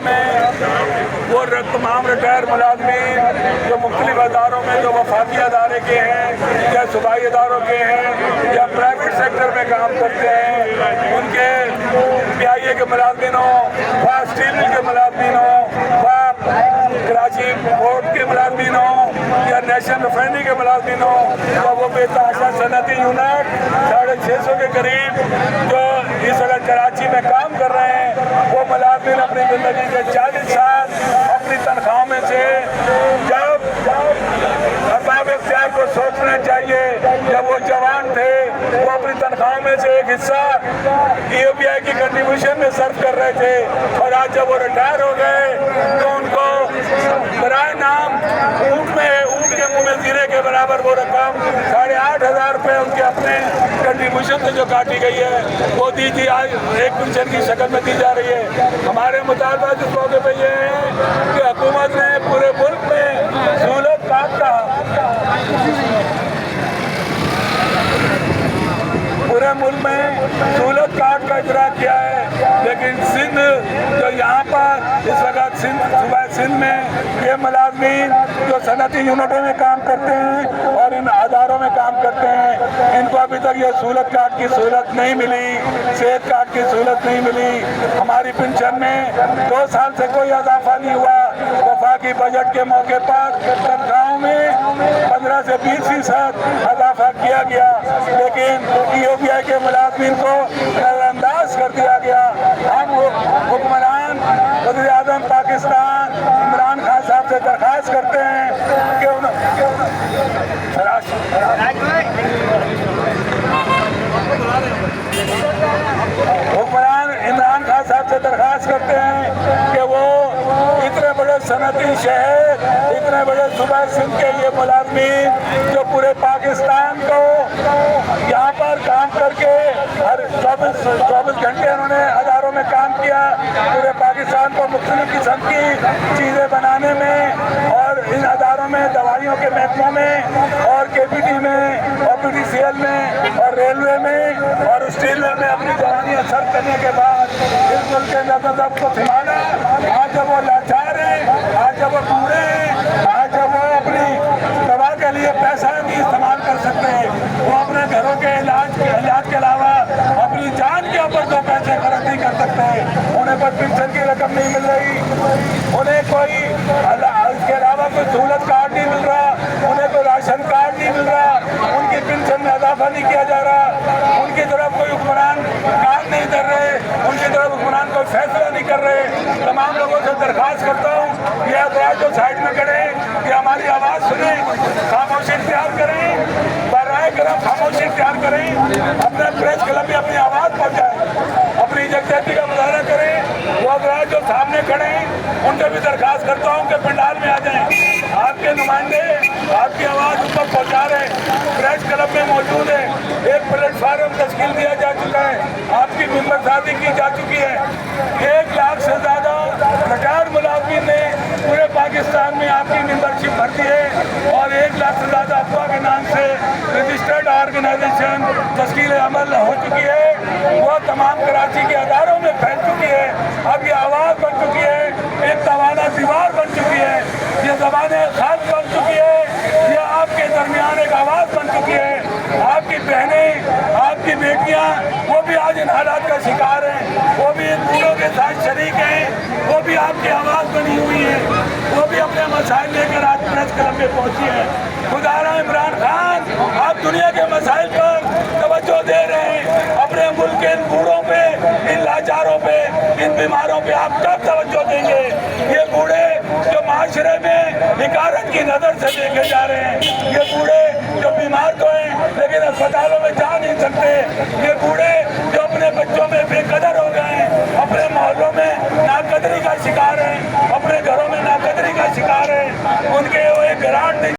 میں وہ تمام ریٹائر ملازمین جو مختلف اداروں میں جو وفاقی ادارے کے ہیں یا صوبائی اداروں کے ہیں یا پرائیویٹ سیکٹر میں کام کرتے ہیں، ان کے PIA کے ملازمین ہوں، وہ اسٹیل مل کے ملازمین ہوں، وہ کراچی پورٹ کے ملازمین ہوں یا نیشنل ریفائنری کے ملازمین ہوں یا وہ بے تحاشا صنعتی یونٹ 650 کے قریب جو اس وقت کراچی میں کام کر رہے ہیں، وہ ملازمین اپنی زندگی کے 40 سال اپنی تنخواہوں میں سے جب ارباب اختیار کو سوچنا چاہیے، جب وہ جوان تھے وہ اپنی تنخواہوں میں سے ایک حصہ EOPI کی کنٹریبیوشن میں صرف کر رہے تھے، اور آج جب وہ ریٹائر ہو گئے تو ان کو برائے نام اونٹ کے منہ میں زیرے کے برابر وہ رقم 8,500 روپے ان کے اپنے کنٹریبیوشن سے جو کاٹی گئی ہے وہ دی آج ایک پنشن کی شکل میں دی جا رہی ہے۔ ہمارے مطالبات اس موقع پہ یہ ہے کہ حکومت نے پورے ملک میں سہولت کارڈ کا اجرا کیا ہے، لیکن سندھ جو یہاں پر اس وقت صوبہ سندھ میں یہ ملازمین جو صنعتی یونٹوں میں کام کرتے ہیں اور ان اداروں میں کام کرتے ہیں، ان کو ابھی تک یہ سہولت کارڈ کی سہولت نہیں ملی، صحت کارڈ کی سہولت نہیں ملی۔ ہماری پنشن میں 2 سال سے کوئی اضافہ نہیں ہوا۔ وفاقی بجٹ کے موقع پر تنخواہوں میں 15 سے 20% اضافہ کیا گیا، لیکن EOPI کے ملازمین کو نظر انداز کر دیا گیا۔ ہم حکمران وزیر اعظم پاکستان عمران خان صاحب سے درخواست کرتے ہیں کہ کہ وہ اتنے بڑے صنعتی شہر، اتنے بڑے صوبہ سندھ کے یہ ملازمین جو پورے پاکستان کو یہاں پر کام کر کے ہر 24 گھنٹے انہوں نے اداروں میں کام کیا، پورے پاکستان کو مختلف قسم کی چیزیں بنانے میں اور ان اداروں میں دوائیوں کے محکموں میں اور KPT میں اور PTCL میں اور ریلوے میں اور اسٹیل میں اپنی جوانیاں صرف کرنے کے بعد اس ملک کے نظر کو سنبھالا۔ آج جب وہ لاچار ہیں، آج جب وہ بوڑھے ہیں، آج جب وہ اپنی دوا کے لیے پیسہ نہیں استعمال کر سکتے، وہ اپنے گھروں کے علاج کے علاوہ اپنی جان کے اوپر 2 پیسے خرچ نہیں کر سکتے، انہیں کوئی پنشن کی رقم نہیں مل رہی، انہیں کوئی اس کے علاوہ کوئی سہولت کارڈ نہیں مل رہا، انہیں کوئی راشن کارڈ نہیں مل رہا، ان کی پنشن میں اضافہ نہیں کیا جا رہا، ان کی طرف کوئی حکمران کام نہیں کر رہے، ان کی طرف حکمران کوئی فیصلہ نہیں کر رہے۔ تمام لوگوں سے درخواست کرتا ہوں، یہ افراد جو سائڈ میں کھڑے کہ ہماری آواز سنیں، خاموشی اختیار کریں، برائے کرم خاموشی اختیار کریں، اپنے پریس کلب میں اپنی آواز پہنچائیں، اپنی یکجہتی کا مظاہرہ کریں۔ وہ افراد جو سامنے کھڑے ہیں ان سے بھی درخواست کرتا ہوں کہ پنڈال میں آ جائیں، آپ کے نمائندے آپ کی آواز ان تک پہنچا رہے ہیں، پریس کلب میں موجود ہیں، ایک پلیٹ فارم تشکیل دیا جا چکا ہے، آپ کی ممبر سازی کی جا چکی ہے، 1 لاکھ سے زیادہ ریٹائرڈ ملازمین نے پورے پاکستان میں آپ کی ممبرشپ بھرتی ہے اور 1 لاکھ سے زیادہ افواہ کے نام سے رجسٹرڈ آرگنائزیشن تشکیل عمل ہو چکی ہے، وہ تمام کراچی کے اداروں میں پھیل چکی ہے، اب یہ آواز بن چکی ہے، ایک توانا دیوار بن چکی ہے، یہ زبان خاص بن چکی ہے، یہ آپ کے درمیان ایک آواز بن چکی ہے۔ آپ کی بہنیں، آپ کی بیٹیاں وہ بھی آج ان حالات کا شکار ہیں، وہ بھی ان بوڑھوں کے ساتھ شریک ہیں، وہ بھی آپ کی آواز بنی ہوئی ہے، وہ بھی اپنے مسائل لے کر آج پریس کلب میں پہنچی ہے۔ خدارا عمران خان، آپ دنیا کے مسائل پر توجہ دے رہے ہیں، اپنے ملک کے ان بوڑھوں پہ، ان لاچاروں پہ، ان بیماروں پہ آپ کب توجہ دیں گے؟ یہ بوڑھے جو معاشرے میں حقارت کی نظر سے دیکھے جا رہے ہیں، یہ بوڑھے جو بیمار تو ہیں لیکن اسپتالوں میں جا نہیں سکتے، یہ بوڑھے